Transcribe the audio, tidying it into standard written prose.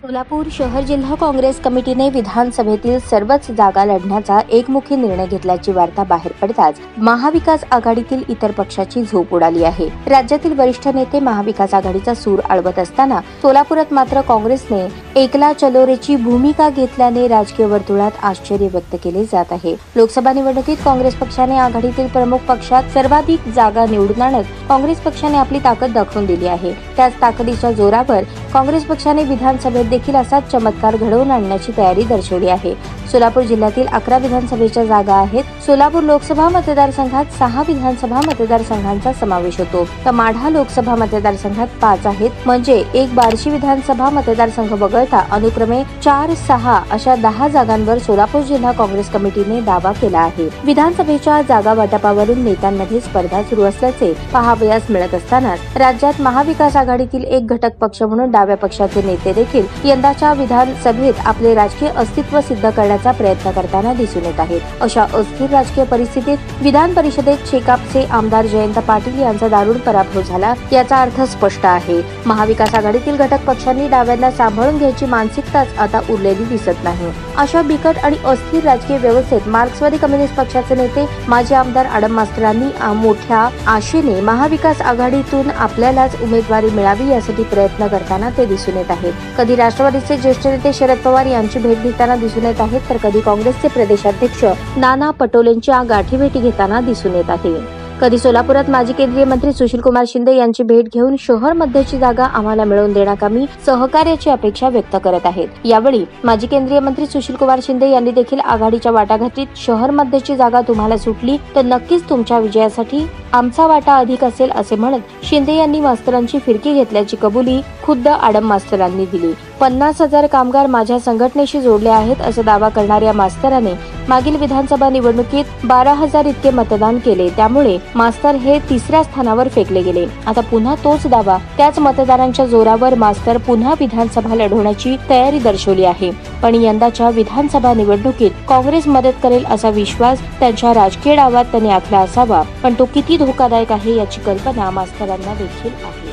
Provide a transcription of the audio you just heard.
सोलापूर शहर जिल्हा काँग्रेस कमिटीने विधानसभेतील सर्वच जागा लढण्याचा एकमुखी निर्णय घेतल्याची वार्ता बाहेर पडताच महाविकास आघाडीतील इतर पक्षाची झोप उडाली आहे. राज्यातील वरिष्ठ नेते महाविकास आघाडीचा सूर आळवत असताना सोलापुरात मात्र काँग्रेसने एकला चलोरेची भूमिका घेतल्याने राजकीय वर्तुळात आश्चर्य व्यक्त केले जात आहे. लोकसभा निवडणुकीत काँग्रेस पक्षाने आघाडीतील प्रमुख पक्षात सर्वाधिक जागा निवडून आणत काँग्रेस पक्षाने आपली ताकद दाखवून दिली आहे. त्याच ताकदीच्या जोरावर काँग्रेस पक्षाने विधानसभेत देखील असाच चमत्कार घडवून आणण्याची तयारी दर्शवली आहे. सोलापूर जिल्ह्यातील 11 विधानसभेच्या जागा आहेत. सोलापूर लोकसभा मतदारसंघात 6 विधानसभा मतदारसंघांचा समावेश होतो, तर माढा लोकसभा मतदारसंघात 5 आहेत. म्हणजे एक बार्शी विधानसभा मतदारसंघ वगळता अनुक्रमे 4, 6 अशा 10 जागांवर सोलापूर जिल्हा काँग्रेस कमिटीने दावा केला आहे. विधानसभेच्या जागा वाटपावरून नेत्यांमध्ये स्पर्धा सुरू असल्याचे पाहावयास मिळत असतानाच राज्यात महाविकास आघाडीतील एक घटक पक्ष म्हणून डाव्या पक्षाचे नेते देखील यंदाच्या विधानसभेत आपले राजकीय अस्तित्व सिद्ध करण्याचा प्रयत्न करताना दिसून येत आहेत. अशा अस्थिर राजकीय परिस्थितीत विधान परिषदेत शेकापचे आमदार जयंत पाटील यांचा दारुण पराभव झाला याचा अर्थ स्पष्ट आहे. महाविकास आघाडीतील घटक पक्षांनी डाव्यांना सांभाळून घ्यायची मानसिकताच आता उरलेली दिसत नाही. अशा बिकट आणि अस्थिर राजकीय व्यवस्थेत मार्क्सवादी कम्युनिस्ट पक्षाचे नेते माजी आमदार आडम मास्तरांनी मोठ्या आशेने महाविकास आघाडीतून आपल्यालाच उमेदवारी मिळावी यासाठी प्रयत्न करताना ते दिसून येत आहेत. कधी राष्ट्रवादीचे ज्येष्ठ नेते शरद पवार यांची भेट घेताना दिसून येत आहेत, तर कधी काँग्रेसचे प्रदेशाध्यक्ष नाना पटोलेंच्या गाठीभेटी घेताना दिसून येत आहे. कधी सोलापुरात माजी केंद्रीय मंत्री सुशीलकुमार शिंदे यांची भेट घेऊन शहर मध्यची जागा आम्हाला मिळवून देण्याकामी सहकार्याची अपेक्षा व्यक्त करत आहेत. यावेळी माजी केंद्रीय मंत्री सुशीलकुमार शिंदे यांनी देखील आघाडीच्या वाटाघाटीत शहर मध्यची जागा तुम्हाला सुटली तर नक्कीच तुमच्या विजयासाठी आमचा वाटा अधिक असेल असे म्हणत शिंदे यांनी मास्तरांची फिरकी घेतल्याची कबुली खुद्द आडम मास्तरांनी दिली. 50,000 कामगार माझ्या संघटनेशी जोडले आहेत असा दावा करणाऱ्या मास्तराने मागील विधानसभा निवडणुकीत 12,000 इतके मतदान केले. त्यामुळे मास्तर हे 3ऱ्या स्थानावर फेकले गेले. आता पुन्हा तोच दावा त्याच मतदारांच्या जोरावर मास्तर पुन्हा विधानसभा लढवण्याची तयारी दर्शवली आहे. पण यंदाच्या विधानसभा निवडणुकीत काँग्रेस मदत करेल असा विश्वास त्यांच्या राजकीय डावात त्यांनी आखला असावा, पण तो किती धोकादायक आहे याची कल्पना मास्तरांना देखील आहे.